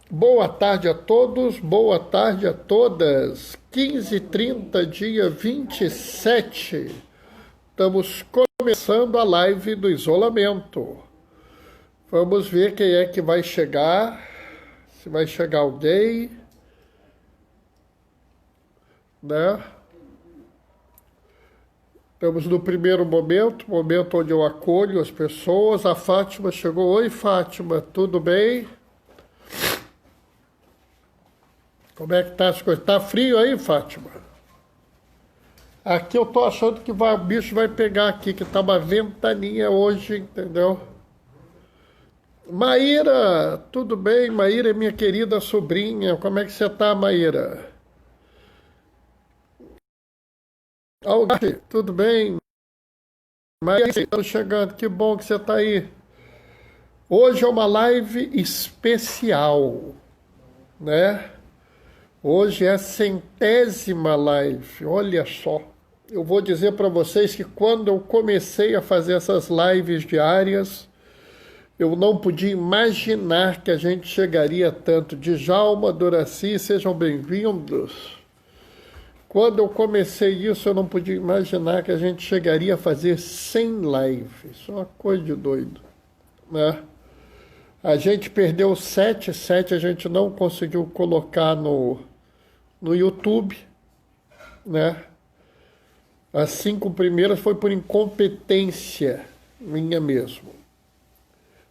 Boa tarde a todos, boa tarde a todas. 15h30, dia 27. Estamos começando a live do isolamento. Vamos ver quem é que vai chegar. Se vai chegar alguém, né? Estamos no primeiro momento onde eu acolho as pessoas. A Fátima chegou. Oi, Fátima, tudo bem? Como é que tá as coisas? Tá frio aí, Fátima? Aqui eu tô achando que o bicho vai pegar aqui, que tá uma ventania hoje, entendeu? Maíra, tudo bem? Maíra é minha querida sobrinha. Como é que você tá, Maíra? Algar, tudo bem? Maíra, estamos chegando. Que bom que você tá aí. Hoje é uma live especial, né? Hoje é a 100ª live, olha só. Eu vou dizer para vocês que quando eu comecei a fazer essas lives diárias, eu não podia imaginar que a gente chegaria tanto. Djalma, Doraci, sejam bem-vindos. Quando eu comecei isso, eu não podia imaginar que a gente chegaria a fazer 100 lives. Isso é uma coisa de doido, né? A gente perdeu 7 a gente não conseguiu colocar no YouTube, né? As 5 primeiras foi por incompetência minha mesmo.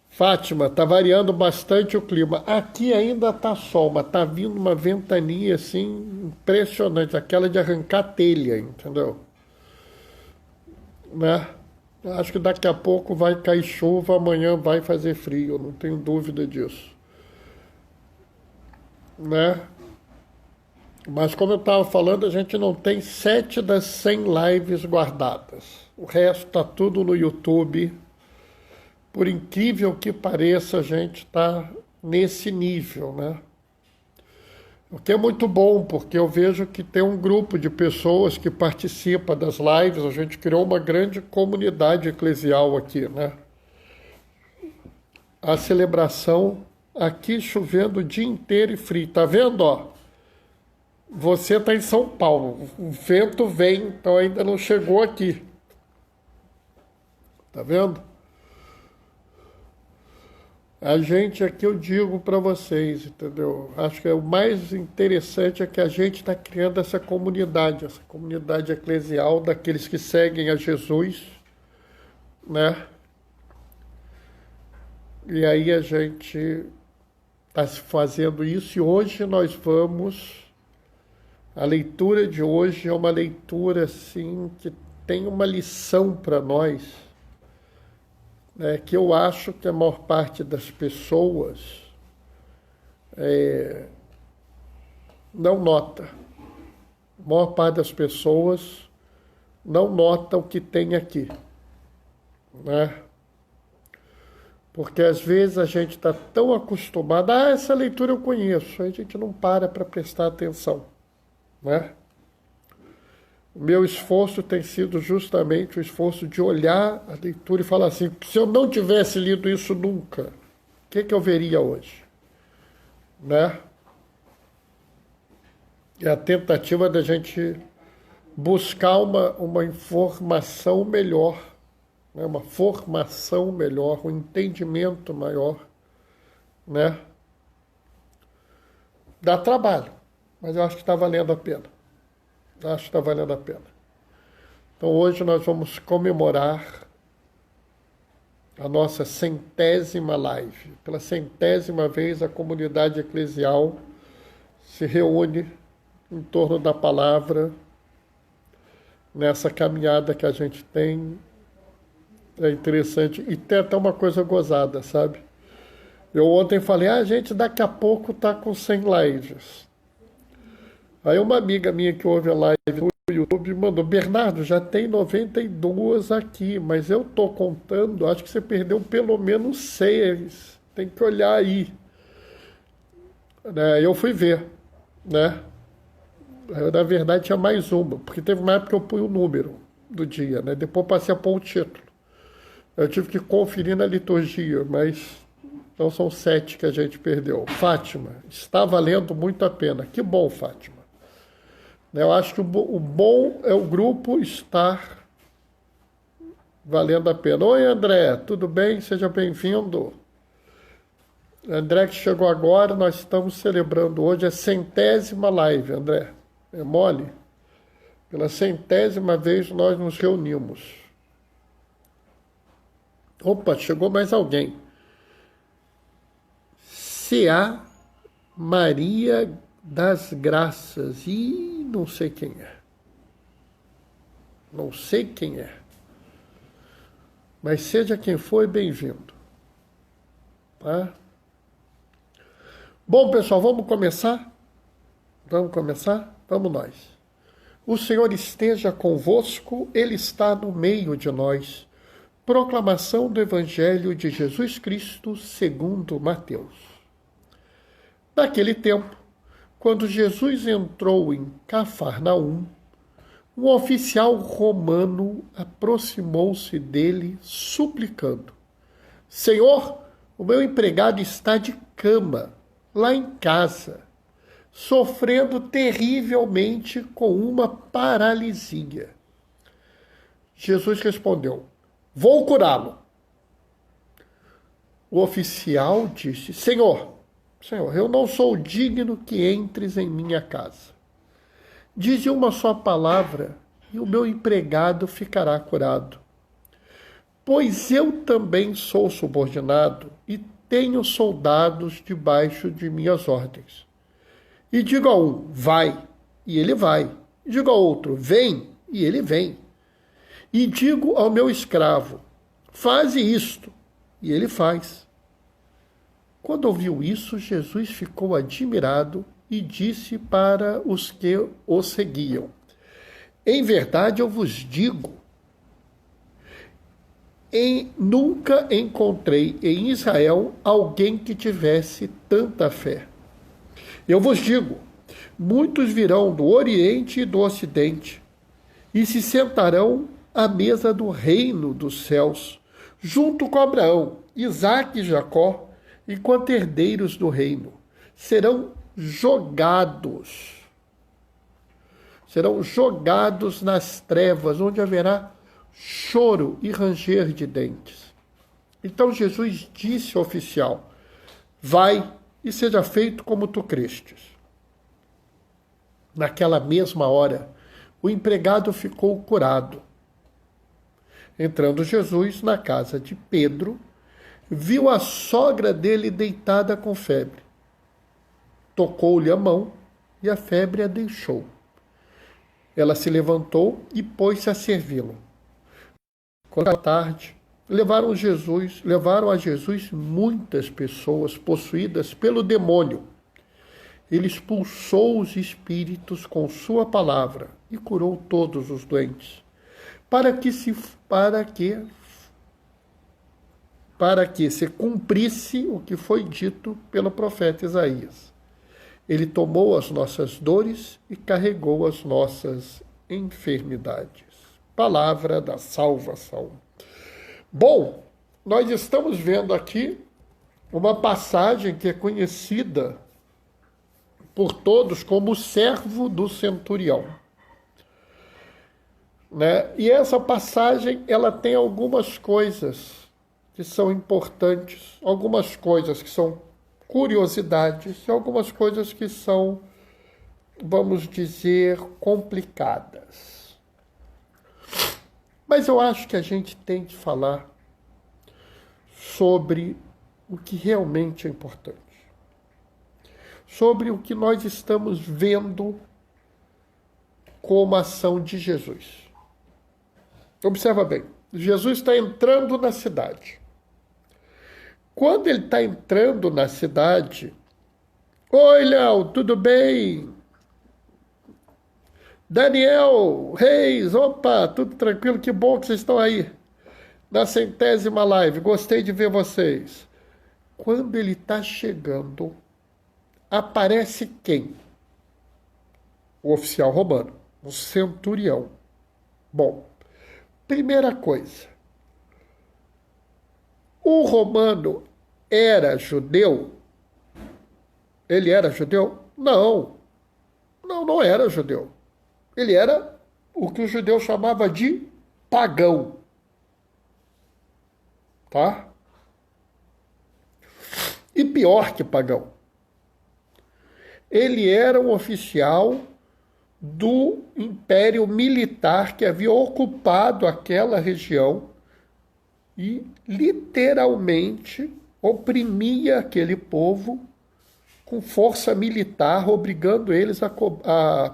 Fátima, tá variando bastante o clima. Aqui ainda tá sol, mas tá vindo uma ventania assim impressionante, aquela de arrancar telha, entendeu? Né? Acho que daqui a pouco vai cair chuva, amanhã vai fazer frio, não tenho dúvida disso, né? Mas como eu estava falando, a gente não tem 7 das 100 lives guardadas. O resto está tudo no YouTube. Por incrível que pareça, a gente está nesse nível, né? O que é muito bom, porque eu vejo que tem um grupo de pessoas que participa das lives. A gente criou uma grande comunidade eclesial aqui, né? A celebração aqui chovendo o dia inteiro e frio. Tá vendo, ó? Você está em São Paulo, o vento vem, então ainda não chegou aqui. Tá vendo? A gente aqui, eu digo para vocês, entendeu? Acho que o mais interessante é que a gente está criando essa comunidade eclesial daqueles que seguem a Jesus, né? E aí a gente está fazendo isso e hoje nós vamos... A leitura de hoje é uma leitura assim que tem uma lição para nós, né, que eu acho que a maior parte das pessoas não nota. A maior parte das pessoas não nota o que tem aqui, né? Porque às vezes a gente está tão acostumado, essa leitura eu conheço, a gente não para prestar atenção. Né? O meu esforço tem sido justamente o esforço de olhar a leitura e falar assim, se eu não tivesse lido isso nunca, o que eu veria hoje? Né? É a tentativa da gente buscar uma informação melhor, né? Uma formação melhor, um entendimento maior, né? Dá trabalho. Mas eu acho que está valendo a pena. Acho que está valendo a pena. Então hoje nós vamos comemorar a nossa 100ª live. Pela 100ª vez a comunidade eclesial se reúne em torno da palavra nessa caminhada que a gente tem. É interessante. E tem até uma coisa gozada, sabe? Eu ontem falei, gente, daqui a pouco está com 100 lives. Aí uma amiga minha que ouve a live no YouTube mandou, Bernardo, já tem 92 aqui, mas eu tô contando, acho que você perdeu pelo menos 6. Tem que olhar aí. Né? Eu fui ver, né? Na verdade tinha mais uma, porque teve uma época que eu pus o número do dia, né? Depois passei a pôr o título. Eu tive que conferir na liturgia, mas Então são 7 que a gente perdeu. Fátima, está valendo muito a pena. Que bom, Fátima. Eu acho que o bom é o grupo estar valendo a pena. Oi, André, tudo bem? Seja bem-vindo. André que chegou agora, nós estamos celebrando hoje a 100ª live, André. É mole? Pela 100ª vez nós nos reunimos. Opa, chegou mais alguém. C.A. Maria das Graças. Ih, não sei quem é. Não sei quem é. Mas seja quem for, bem-vindo. Tá? Bom, pessoal, vamos começar? Vamos começar? Vamos nós. O Senhor esteja convosco, Ele está no meio de nós. Proclamação do Evangelho de Jesus Cristo segundo Mateus. Naquele tempo, quando Jesus entrou em Cafarnaum, um oficial romano aproximou-se dele, suplicando: Senhor, o meu empregado está de cama, lá em casa, sofrendo terrivelmente com uma paralisia. Jesus respondeu: Vou curá-lo. O oficial disse: Senhor, eu não sou digno que entres em minha casa. Dize uma só palavra e o meu empregado ficará curado. Pois eu também sou subordinado e tenho soldados debaixo de minhas ordens. E digo a um, vai, e ele vai. E digo ao outro, vem, e ele vem. E digo ao meu escravo, faze isto, e ele faz. Quando ouviu isso, Jesus ficou admirado e disse para os que o seguiam: Em verdade eu vos digo, nunca encontrei em Israel alguém que tivesse tanta fé. Eu vos digo, muitos virão do Oriente e do Ocidente e se sentarão à mesa do reino dos céus, junto com Abraão, Isaque e Jacó, enquanto herdeiros do reino. Serão jogados nas trevas, onde haverá choro e ranger de dentes. Então Jesus disse ao oficial: vai e seja feito como tu crestes. Naquela mesma hora, o empregado ficou curado. Entrando Jesus na casa de Pedro, viu a sogra dele deitada com febre. Tocou-lhe a mão e a febre a deixou. Ela se levantou e pôs-se a servi-lo. Quando à tarde, levaram a Jesus muitas pessoas possuídas pelo demônio. Ele expulsou os espíritos com sua palavra e curou todos os doentes, para que se cumprisse o que foi dito pelo profeta Isaías. Ele tomou as nossas dores e carregou as nossas enfermidades. Palavra da salvação. Bom, nós estamos vendo aqui uma passagem que é conhecida por todos como o servo do centurião. Né? E essa passagem, ela tem algumas coisas que são importantes, algumas coisas que são curiosidades e algumas coisas que são, vamos dizer, complicadas. Mas eu acho que a gente tem de falar sobre o que realmente é importante. Sobre o que nós estamos vendo como ação de Jesus. Observa bem, Jesus está entrando na cidade. Quando ele está entrando na cidade, oi, Léo, tudo bem? Daniel, Reis, opa, tudo tranquilo, que bom que vocês estão aí. Na 100ª live, gostei de ver vocês. Quando ele está chegando, aparece quem? O oficial romano, o centurião. Bom, primeira coisa, o romano era judeu? Ele era judeu? Não. Não era judeu. Ele era o que o judeu chamava de pagão. Tá? E pior que pagão. Ele era um oficial do império militar que havia ocupado aquela região e literalmente oprimia aquele povo com força militar, obrigando eles a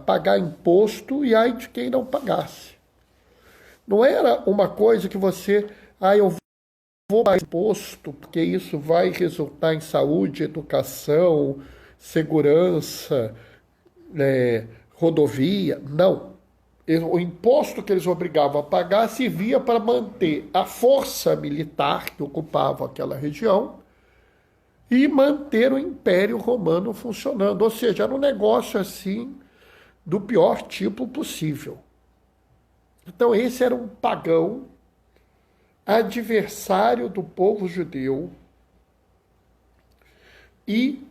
pagar imposto e ai de quem não pagasse. Não era uma coisa que você, eu vou pagar imposto porque isso vai resultar em saúde, educação, segurança, rodovia. Não. O imposto que eles obrigavam a pagar servia para manter a força militar que ocupava aquela região e manter o Império Romano funcionando. Ou seja, era um negócio assim do pior tipo possível. Então esse era um pagão, adversário do povo judeu e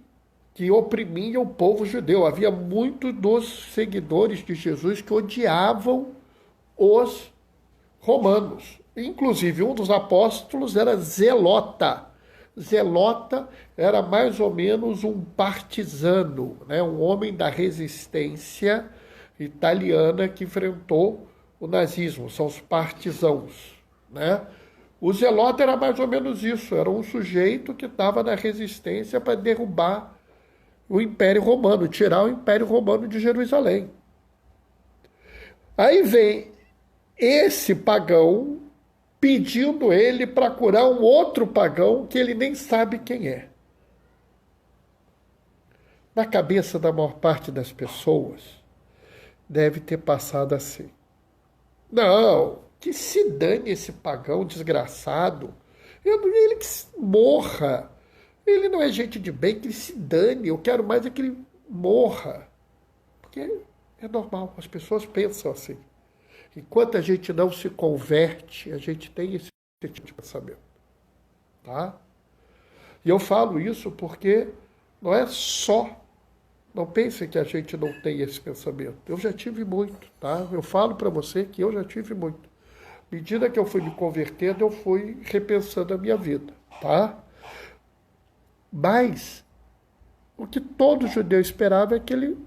que oprimia o povo judeu. Havia muitos dos seguidores de Jesus que odiavam os romanos. Inclusive, um dos apóstolos era Zelota. Zelota era mais ou menos um partisano, né? Um homem da resistência italiana que enfrentou o nazismo. São os partisãos, né? O Zelota era mais ou menos isso. Era um sujeito que estava na resistência para derrubar o Império Romano, tirar o Império Romano de Jerusalém. Aí vem esse pagão pedindo ele para curar um outro pagão que ele nem sabe quem é. Na cabeça da maior parte das pessoas, deve ter passado assim. Não, que se dane esse pagão desgraçado. Ele que morra. Ele não é gente de bem, que ele se dane. Eu quero mais é que ele morra. Porque é normal, as pessoas pensam assim. Enquanto a gente não se converte, a gente tem esse tipo de pensamento. Tá? E eu falo isso porque não é só. Não pense que a gente não tem esse pensamento. Eu já tive muito, tá? Eu falo para você que eu já tive muito. À medida que eu fui me convertendo, eu fui repensando a minha vida, tá? Mas o que todo judeu esperava é que ele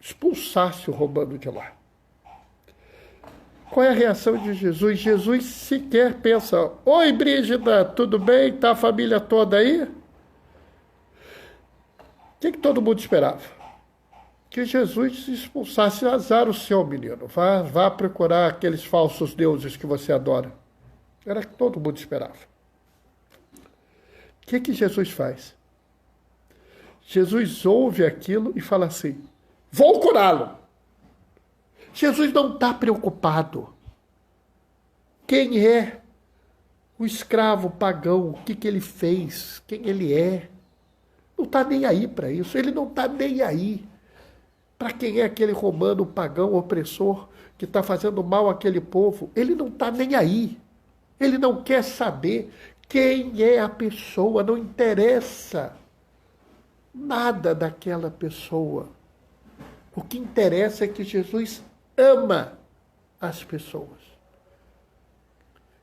expulsasse o romano de lá. Qual é a reação de Jesus? Jesus sequer pensa: oi, Brígida, tudo bem? Tá a família toda aí? O que todo mundo esperava? Que Jesus expulsasse. Azar o seu, menino. Vá procurar aqueles falsos deuses que você adora. Era o que todo mundo esperava. O que Jesus faz? Jesus ouve aquilo e fala assim: vou curá-lo. Jesus não está preocupado. Quem é o escravo pagão? O que ele fez? Quem ele é? Não está nem aí para isso. Ele não está nem aí para quem é aquele romano pagão opressor que está fazendo mal àquele povo. Ele não está nem aí. Ele não quer saber quem é a pessoa. Não interessa nada daquela pessoa. O que interessa é que Jesus ama as pessoas.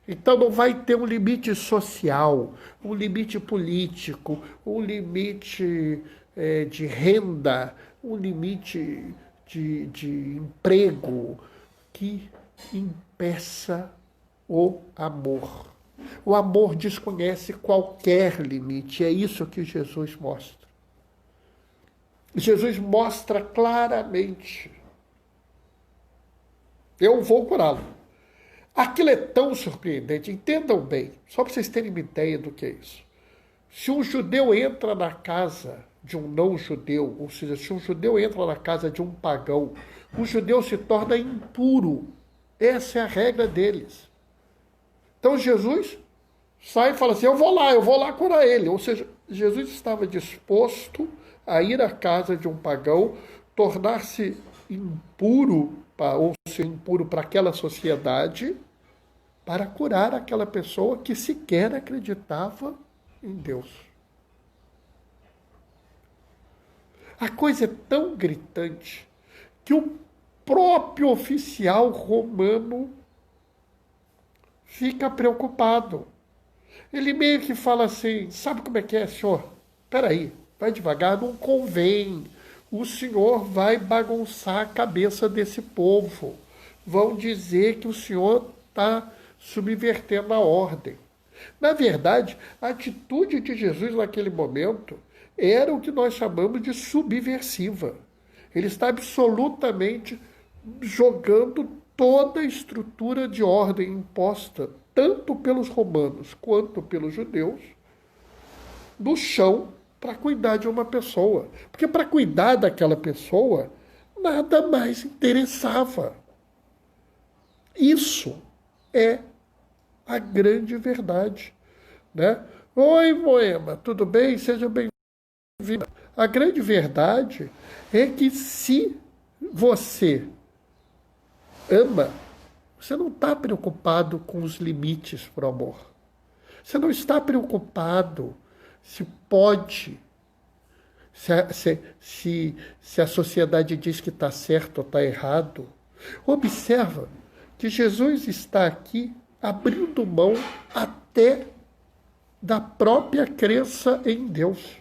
Então não vai ter um limite social, um limite político, um limite de renda, um limite de emprego que impeça o amor. O amor desconhece qualquer limite, é isso que Jesus mostra. Jesus mostra claramente: eu vou curá-lo. Aquilo é tão surpreendente, entendam bem, só para vocês terem uma ideia do que é isso. Se um judeu entra na casa de um não-judeu, ou seja, se um judeu entra na casa de um pagão, o judeu se torna impuro. Essa é a regra deles. Então Jesus sai e fala assim: eu vou lá curar ele. Ou seja, Jesus estava disposto a ir à casa de um pagão, tornar-se impuro, ou seja, impuro para aquela sociedade, para curar aquela pessoa que sequer acreditava em Deus. A coisa é tão gritante que o próprio oficial romano fica preocupado. Ele meio que fala assim, sabe como é que é, senhor? Peraí, vai devagar, não convém. O senhor vai bagunçar a cabeça desse povo. Vão dizer que o senhor está subvertendo a ordem. Na verdade, a atitude de Jesus naquele momento era o que nós chamamos de subversiva. Ele está absolutamente jogando toda a estrutura de ordem imposta, tanto pelos romanos quanto pelos judeus, no chão para cuidar de uma pessoa. Porque para cuidar daquela pessoa, nada mais interessava. Isso é a grande verdade, né? Oi, Moema, tudo bem? Seja bem-vindo. A grande verdade é que se você ama, você não está preocupado com os limites para o amor. Você não está preocupado se pode, se a sociedade diz que está certo ou está errado. Observa que Jesus está aqui abrindo mão até da própria crença em Deus.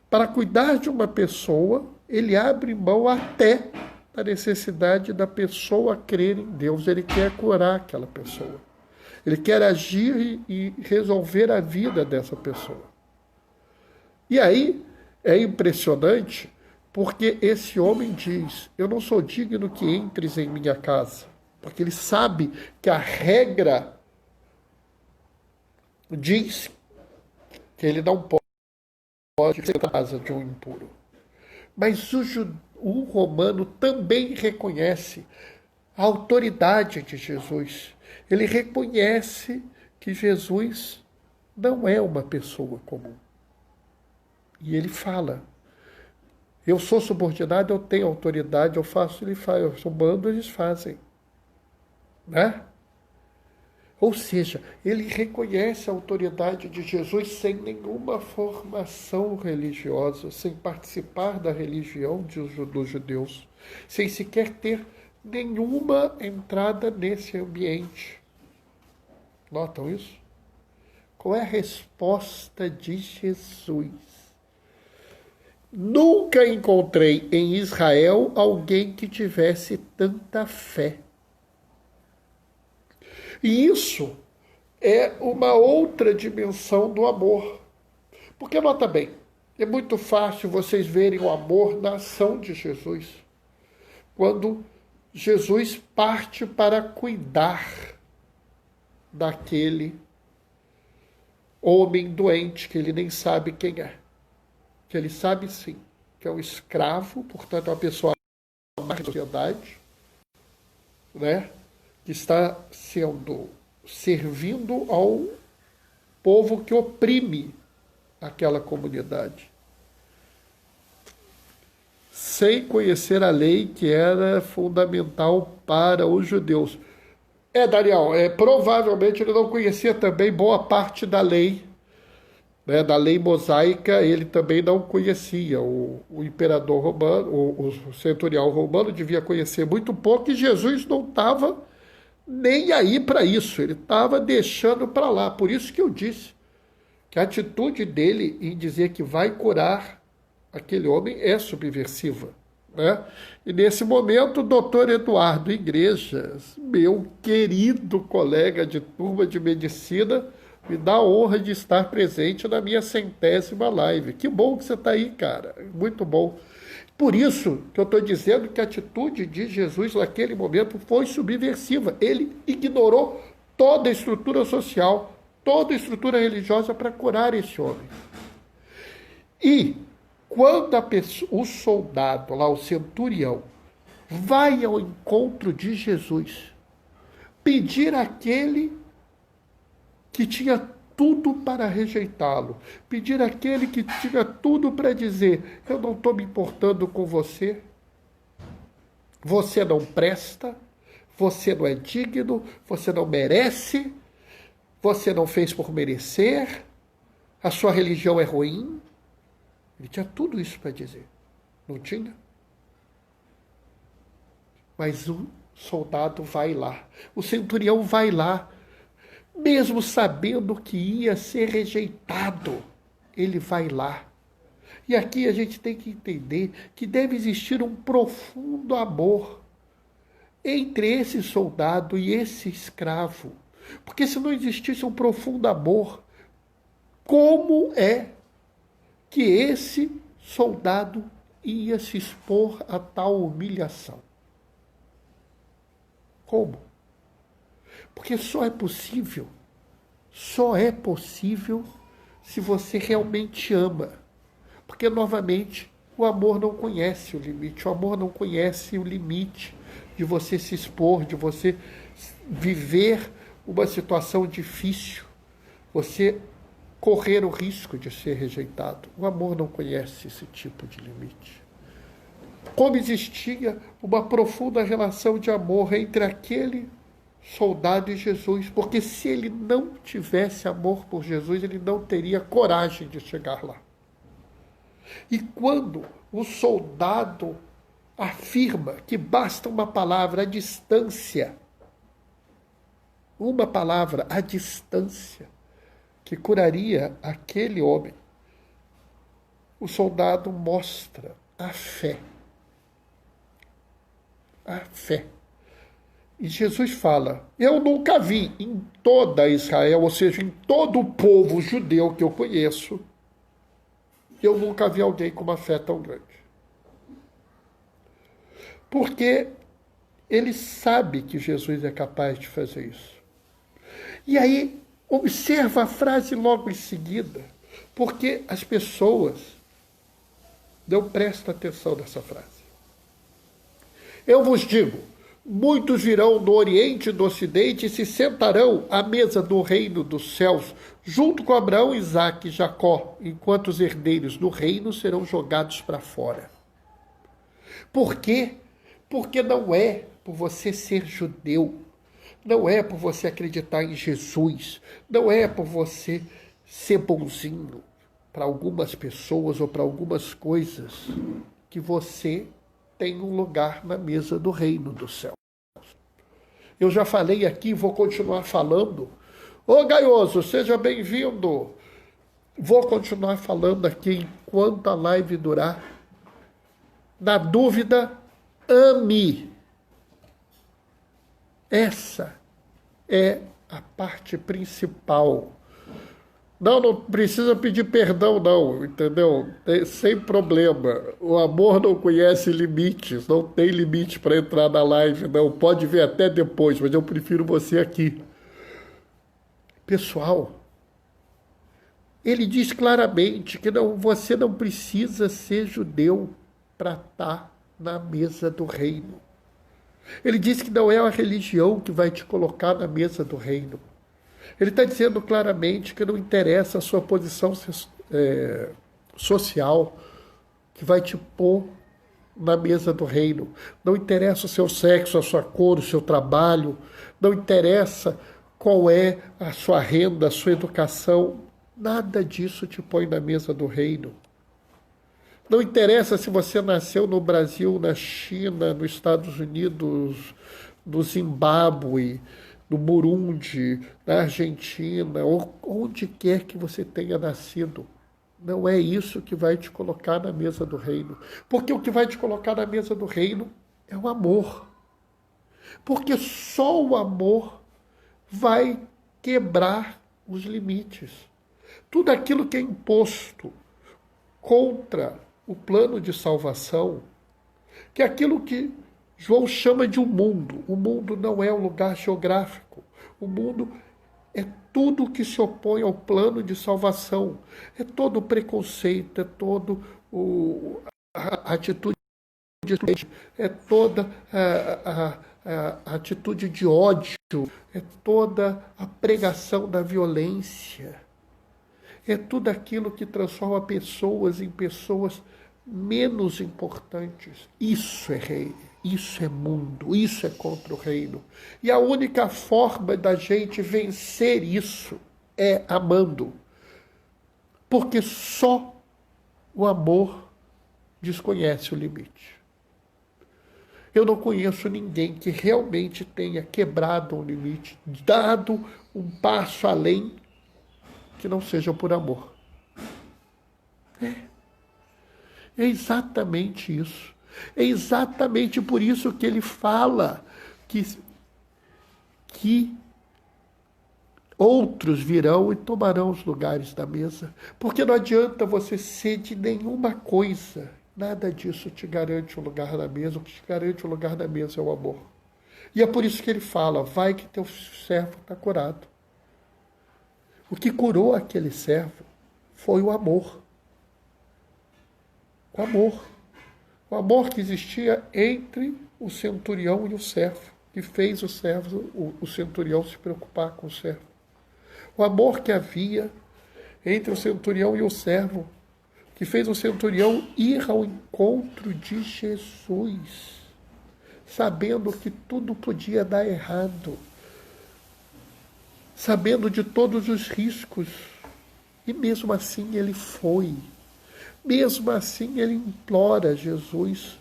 Para cuidar de uma pessoa, ele abre mão até da necessidade da pessoa crer em Deus. Ele quer curar aquela pessoa. Ele quer agir e resolver a vida dessa pessoa. E aí é impressionante porque esse homem diz, eu não sou digno que entres em minha casa. Porque ele sabe que a regra diz que ele não pode ser na casa de um impuro. Mas o romano também reconhece a autoridade de Jesus. Ele reconhece que Jesus não é uma pessoa comum. E ele fala, eu sou subordinado, eu tenho autoridade, eu faço, ele faz, eu mando, eles fazem. Né? Ou seja, ele reconhece a autoridade de Jesus sem nenhuma formação religiosa, sem participar da religião dos judeus, sem sequer ter nenhuma entrada nesse ambiente. Notam isso? Qual é a resposta de Jesus? Nunca encontrei em Israel alguém que tivesse tanta fé. E isso é uma outra dimensão do amor. Porque, nota bem, é muito fácil vocês verem o amor na ação de Jesus. Quando Jesus parte para cuidar daquele homem doente que ele nem sabe quem é. Que ele sabe sim, que é um escravo, portanto é uma pessoa má da sociedade, né? Que está servindo ao povo que oprime aquela comunidade. Sem conhecer a lei que era fundamental para os judeus. Daniel, provavelmente ele não conhecia também boa parte da lei, né, da lei mosaica, ele também não conhecia. O imperador romano, o centurião romano devia conhecer muito pouco e Jesus não estava nem aí para isso, ele estava deixando para lá. Por isso que eu disse que a atitude dele em dizer que vai curar aquele homem é subversiva. Né? E nesse momento, o doutor Eduardo Igrejas, meu querido colega de turma de medicina, me dá a honra de estar presente na minha 100ª live. Que bom que você está aí, cara. Muito bom. Por isso que eu estou dizendo que a atitude de Jesus naquele momento foi subversiva. Ele ignorou toda a estrutura social, toda a estrutura religiosa para curar esse homem. E quando o soldado, lá o centurião, vai ao encontro de Jesus, pedir àquele que tinha tudo para rejeitá-lo, pedir àquele que tinha tudo para dizer, eu não estou me importando com você, você não presta, você não é digno, você não merece, você não fez por merecer, a sua religião é ruim. Ele tinha tudo isso para dizer. Não tinha? Mas o soldado vai lá. O centurião vai lá, mesmo sabendo que ia ser rejeitado. Ele vai lá. E aqui a gente tem que entender que deve existir um profundo amor entre esse soldado e esse escravo. Porque se não existisse um profundo amor, como é que esse soldado ia se expor a tal humilhação? Como? Porque só é possível se você realmente ama. Porque, novamente, o amor não conhece o limite. O amor não conhece o limite de você se expor, de você viver uma situação difícil, você correr o risco de ser rejeitado. O amor não conhece esse tipo de limite. Como existia uma profunda relação de amor entre aquele soldado e Jesus, porque se ele não tivesse amor por Jesus, ele não teria coragem de chegar lá. E quando o soldado afirma que basta uma palavra, a distância, uma palavra, a distância, que curaria aquele homem, o soldado mostra a fé. A fé. E Jesus fala, eu nunca vi em toda Israel, ou seja, em todo o povo judeu que eu conheço, eu nunca vi alguém com uma fé tão grande. Porque ele sabe que Jesus é capaz de fazer isso. E aí, observa a frase logo em seguida, porque as pessoas não prestam atenção nessa frase. Eu vos digo, muitos virão do Oriente e do Ocidente e se sentarão à mesa do reino dos céus, junto com Abraão, Isaque e Jacó, enquanto os herdeiros do reino serão jogados para fora. Por quê? Porque não é por você ser judeu, não é por você acreditar em Jesus, não é por você ser bonzinho para algumas pessoas ou para algumas coisas que você tem um lugar na mesa do reino do céu. Eu já falei aqui, vou continuar falando. Ô Gaioso, seja bem-vindo. Vou continuar falando aqui enquanto a live durar. Na dúvida, ame. Essa é a parte principal. Não precisa pedir perdão, não, entendeu? Sem problema. O amor não conhece limites, não tem limite para entrar na live, não. Pode ver até depois, mas eu prefiro você aqui. Pessoal, ele diz claramente que você não precisa ser judeu para estar na mesa do reino. Ele diz que não é a religião que vai te colocar na mesa do reino. Ele está dizendo claramente que não interessa a sua posição social, que vai te pôr na mesa do reino. Não interessa o seu sexo, a sua cor, o seu trabalho. Não interessa qual é a sua renda, a sua educação. Nada disso te põe na mesa do reino. Não interessa se você nasceu no Brasil, na China, nos Estados Unidos, no Zimbábue, no Burundi, na Argentina, ou onde quer que você tenha nascido. Não é isso que vai te colocar na mesa do reino. Porque o que vai te colocar na mesa do reino é o amor. Porque só o amor vai quebrar os limites. Tudo aquilo que é imposto contra o plano de salvação, que é aquilo que João chama de um mundo. O mundo não é um lugar geográfico. O mundo é tudo que se opõe ao plano de salvação. É todo o preconceito, é todo a atitude de é toda a atitude de ódio, é toda a pregação da violência. É tudo aquilo que transforma pessoas em pessoas menos importantes. Isso é rei. Isso é mundo, isso é contra o reino. E a única forma da gente vencer isso é amando. Porque só o amor desconhece o limite. Eu não conheço ninguém que realmente tenha quebrado um limite, dado um passo além, que não seja por amor. É exatamente isso. É exatamente por isso que ele fala que outros virão e tomarão os lugares da mesa. Porque não adianta você ser de nenhuma coisa. Nada disso te garante um lugar na mesa. O que te garante um lugar na mesa é o amor. E é por isso que ele fala, vai que teu servo está curado. O que curou aquele servo foi o amor. O amor. O amor que existia entre o centurião e o servo, que fez o centurião se preocupar com o servo. O amor que havia entre o centurião e o servo, que fez o centurião ir ao encontro de Jesus, sabendo que tudo podia dar errado, sabendo de todos os riscos, e mesmo assim ele foi. Mesmo assim ele implora a Jesus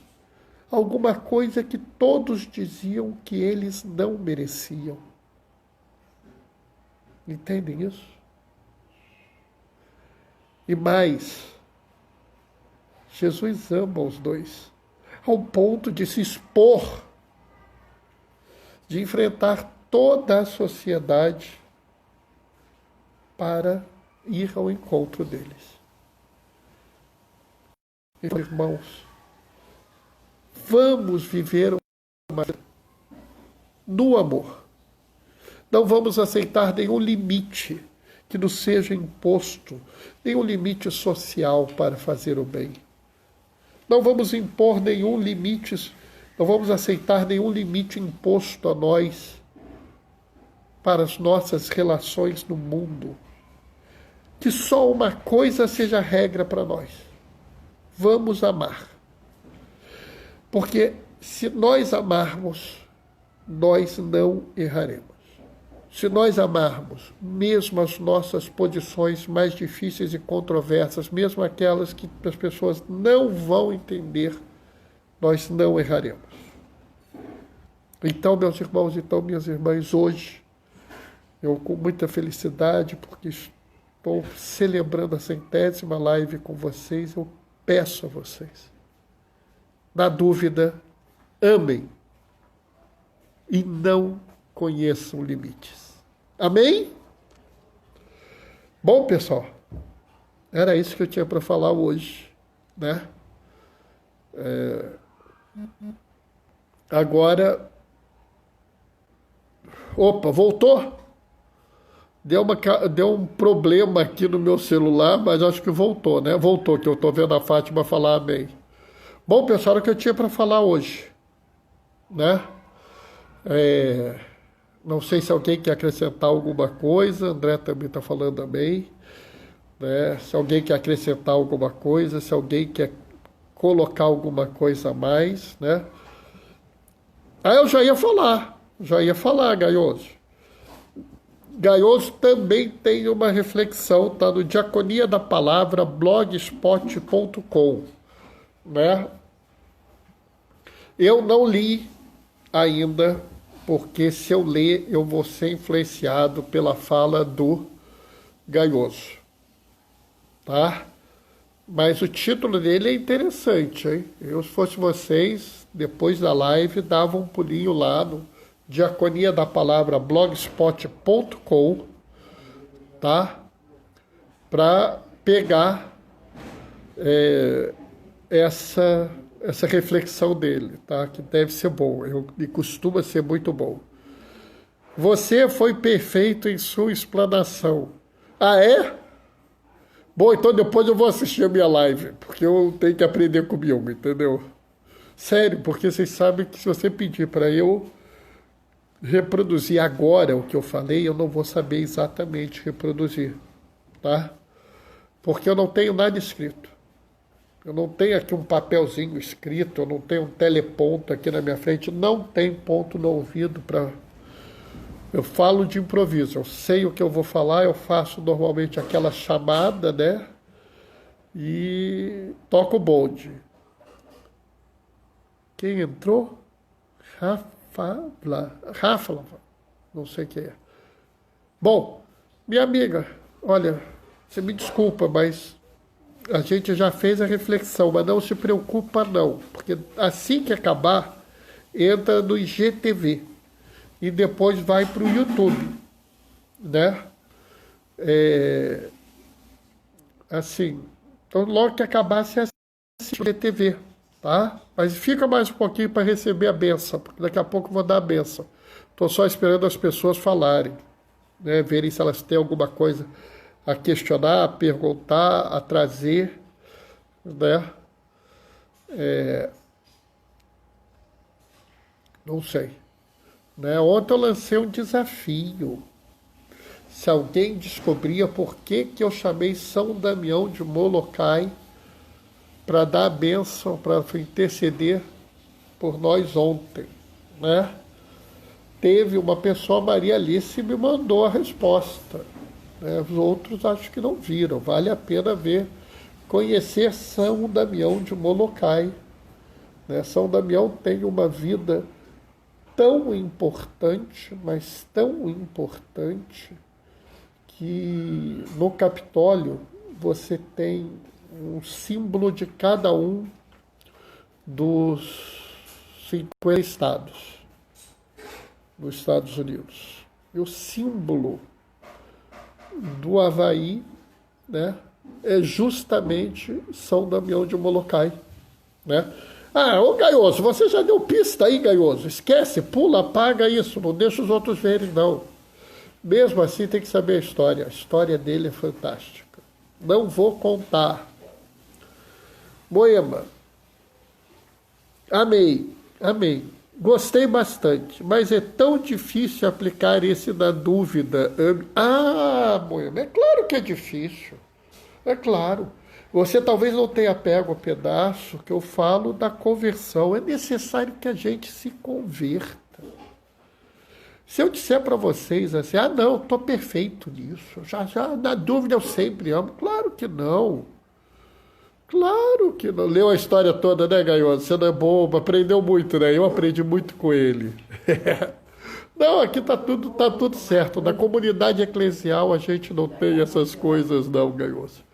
alguma coisa que todos diziam que eles não mereciam. Entendem isso? E mais, Jesus ama os dois, ao ponto de se expor, de enfrentar toda a sociedade para ir ao encontro deles. Irmãos, vamos viver no amor. Não vamos aceitar nenhum limite que nos seja imposto, nenhum limite social para fazer o bem. Não vamos impor nenhum limite, não vamos aceitar nenhum limite imposto a nós para as nossas relações no mundo. Que só uma coisa seja regra para nós. Vamos amar. Porque se nós amarmos, nós não erraremos. Se nós amarmos, mesmo as nossas posições mais difíceis e controversas, mesmo aquelas que as pessoas não vão entender, nós não erraremos. Então, meus irmãos, então, minhas irmãs, hoje, eu com muita felicidade, porque estou celebrando a 100ª live com vocês, eu peço a vocês, na dúvida, amem e não conheçam limites. Amém? Bom, pessoal, era isso que eu tinha para falar hoje, né? Agora, opa, voltou? Deu um problema aqui no meu celular, mas acho que voltou, né? Voltou, que eu estou vendo a Fátima falar amém. Bom, pessoal, era o que eu tinha para falar hoje, né? Não sei se alguém quer acrescentar alguma coisa, André também está falando amém, né? Se alguém quer acrescentar alguma coisa, se alguém quer colocar alguma coisa a mais, né? Eu já ia falar, Gaioso. Gaioso também tem uma reflexão, tá no Diaconia da Palavra, blogspot.com, né? Eu não li ainda, porque se eu ler, eu vou ser influenciado pela fala do Gaioso, tá? Mas o título dele é interessante, hein? Eu, se fosse vocês, depois da live, dava um pulinho lá no Diaconia da Palavra, blogspot.com, tá? Para pegar essa reflexão dele, tá? Que deve ser bom, e costuma ser muito bom. Você foi perfeito em sua explanação. Ah, é? Bom, então depois eu vou assistir a minha live, porque eu tenho que aprender comigo, entendeu? Sério, porque vocês sabem que se você pedir para eu reproduzir agora o que eu falei, eu não vou saber exatamente reproduzir, tá? Porque eu não tenho nada escrito. Eu não tenho aqui um papelzinho escrito, eu não tenho um teleponto aqui na minha frente, não tem ponto no ouvido para... Eu falo de improviso, eu sei o que eu vou falar, eu faço normalmente aquela chamada, né? E toco o bonde. Quem entrou? Rafa, não sei quem é. Bom, minha amiga, olha, você me desculpa, mas a gente já fez a reflexão, mas não se preocupa não, porque assim que acabar, entra no IGTV e depois vai para o YouTube, né? Assim, então logo que acabar, você assiste o IGTV, tá? Mas fica mais um pouquinho para receber a benção, porque daqui a pouco eu vou dar a benção. Estou só esperando as pessoas falarem, né? Verem se elas têm alguma coisa a questionar, a perguntar, a trazer, né? Não sei. Né? Ontem eu lancei um desafio. Se alguém descobria por que eu chamei São Damião de Molokai para dar a bênção, para interceder por nós ontem, né? Teve uma pessoa, Maria Alice, me mandou a resposta. Né? Os outros acho que não viram. Vale a pena ver, conhecer São Damião de Molokai. Né? São Damião tem uma vida tão importante, mas tão importante, que no Capitólio você tem um símbolo de cada um dos 50 estados nos Estados Unidos. E o símbolo do Havaí, né, é justamente São Damião de Molokai, né? Ah, ô Gaioso, você já deu pista aí, Gaioso. Esquece, pula, apaga isso, não deixa os outros verem, não. Mesmo assim, tem que saber a história. A história dele é fantástica. Não vou contar. Moema, amei. Gostei bastante, mas é tão difícil aplicar esse na dúvida. Ah, Moema, é claro que é difícil. É claro. Você talvez não tenha pego o pedaço que eu falo da conversão. É necessário que a gente se converta. Se eu disser para vocês assim, não, estou perfeito nisso, já na dúvida eu sempre amo. Claro que não. Claro que não. Leu a história toda, né, Gaioso? Você não é bobo, aprendeu muito, né? Eu aprendi muito com ele. Não, aqui tá tudo certo. Na comunidade eclesial a gente não tem essas coisas não, Gaioso.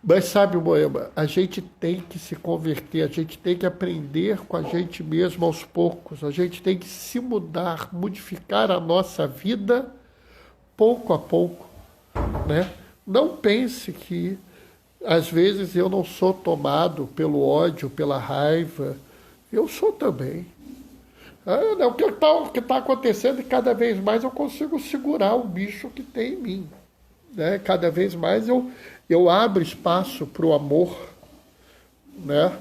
Mas sabe, Moema, a gente tem que se converter, a gente tem que aprender com a gente mesmo aos poucos, a gente tem que se mudar, modificar a nossa vida pouco a pouco, né? Não pense que às vezes eu não sou tomado pelo ódio, pela raiva, eu sou também. O que está acontecendo e cada vez mais eu consigo segurar o bicho que tem em mim. Né? Cada vez mais eu abro espaço para o amor, né?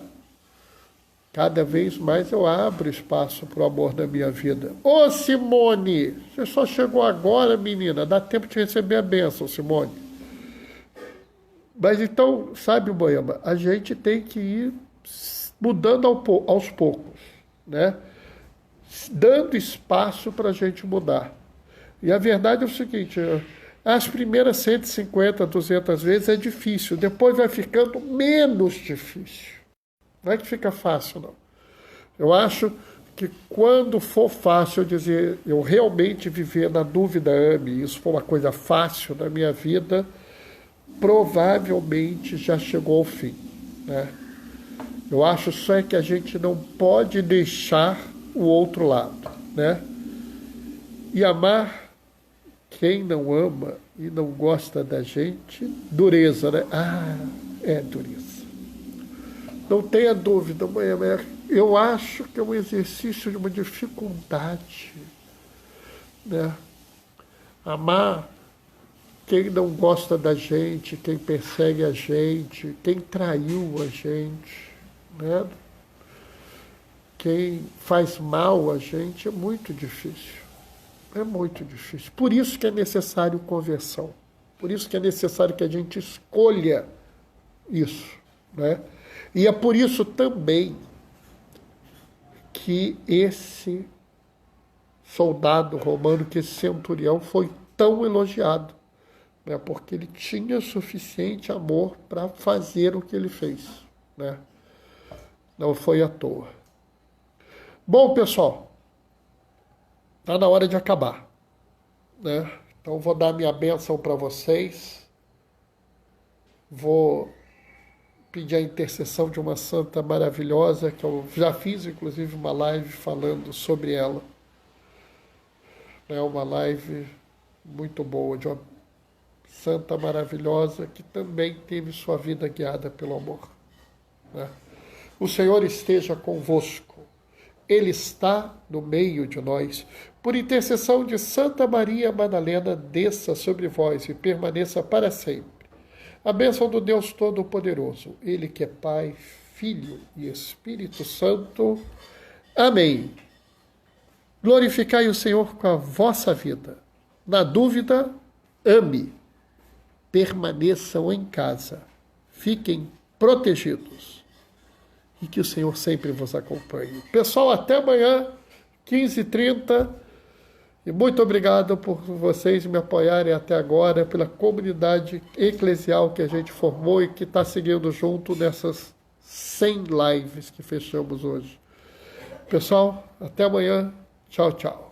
Cada vez mais eu abro espaço para o amor da minha vida. Ô Simone, você só chegou agora, menina, dá tempo de receber a bênção, Simone. Mas então, sabe, Moema, a gente tem que ir mudando aos poucos, né? Dando espaço para a gente mudar. E a verdade é o seguinte, as primeiras 150, 200 vezes é difícil, depois vai ficando menos difícil. Não é que fica fácil, não. Eu acho que quando for fácil dizer, eu realmente viver na dúvida, isso for uma coisa fácil na minha vida, provavelmente já chegou ao fim, né? Eu acho só é que a gente não pode deixar o outro lado, né? E amar quem não ama e não gosta da gente, dureza, né? É dureza. Não tenha dúvida, mãe, eu acho que é um exercício de uma dificuldade, né? Amar quem não gosta da gente, quem persegue a gente, quem traiu a gente, né? Quem faz mal a gente é muito difícil. É muito difícil. Por isso que é necessário conversão. Por isso que é necessário que a gente escolha isso, né? E é por isso também que esse soldado romano, que esse centurião foi tão elogiado, né? Porque ele tinha suficiente amor para fazer o que ele fez, né? Não foi à toa. Bom, pessoal, está na hora de acabar, né? Então vou dar minha bênção para vocês. Vou pedir a intercessão de uma santa maravilhosa, que eu já fiz inclusive uma live falando sobre ela. É uma live muito boa, de uma santa maravilhosa que também teve sua vida guiada pelo amor, né? O Senhor esteja convosco. Ele está no meio de nós. Por intercessão de Santa Maria Madalena, desça sobre vós e permaneça para sempre a bênção do Deus Todo-Poderoso, Ele que é Pai, Filho e Espírito Santo. Amém. Glorificai o Senhor com a vossa vida. Na dúvida, ame. Permaneçam em casa. Fiquem protegidos. E que o Senhor sempre vos acompanhe. Pessoal, até amanhã, 15h30. E muito obrigado por vocês me apoiarem até agora, pela comunidade eclesial que a gente formou e que está seguindo junto nessas 100 lives que fechamos hoje. Pessoal, até amanhã. Tchau, tchau.